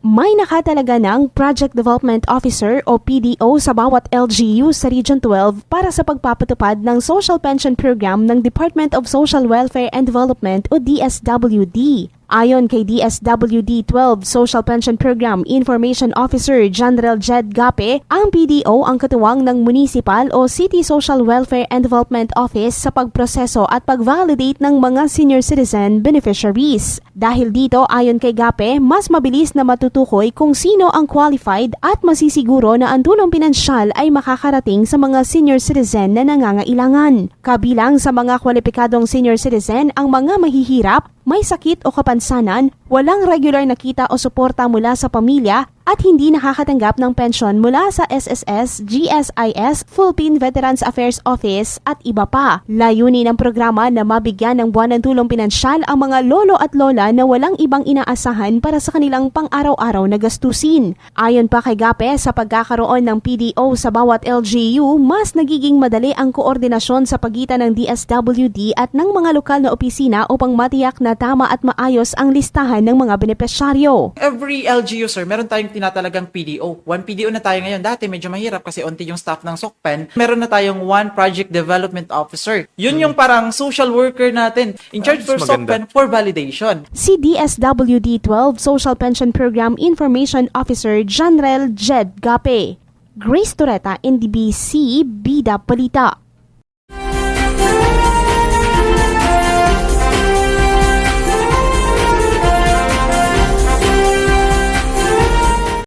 May nakatalaga ng Project Development Officer o PDO sa bawat LGU sa Region 12 para sa pagpapatupad ng Social Pension Program ng Department of Social Welfare and Development o DSWD. Ayon kay DSWD 12 Social Pension Program Information Officer General Jed Gape, ang PDO ang katuwang ng Municipal o City Social Welfare and Development Office sa pagproseso at pag-validate ng mga senior citizen beneficiaries. Dahil dito, ayon kay Gape, mas mabilis na matutukoy kung sino ang qualified at masisiguro na ang tulong pinansyal ay makakarating sa mga senior citizen na nangangailangan. Kabilang sa mga kwalipikadong senior citizen ang mga mahihirap, may sakit o kapansanan, walang regular na kita o suporta mula sa pamilya, at hindi nakakatanggap ng pensyon mula sa SSS, GSIS, Philippine Veterans Affairs Office at iba pa. Layunin ng programa na mabigyan ng buwanang tulong pinansyal ang mga lolo at lola na walang ibang inaasahan para sa kanilang pang-araw-araw na gastusin. Ayon pa kay Gape, sa pagkakaroon ng PDO sa bawat LGU, mas nagiging madali ang koordinasyon sa pagitan ng DSWD at ng mga lokal na opisina upang matiyak na tama at maayos ang listahan ng mga benepisyaryo. Every LGU, sir, meron tayong tinatalagang PDO. One PDO na tayo ngayon. Dati medyo mahirap kasi onti yung staff ng SOCPEN. Meron na tayong one Project Development Officer. Yun yung parang social worker natin in charge for SOCPEN for validation. Si DSWD 12 Social Pension Program Information Officer General Jed Gape. Grace Toreta, NDBC, Bida Balita.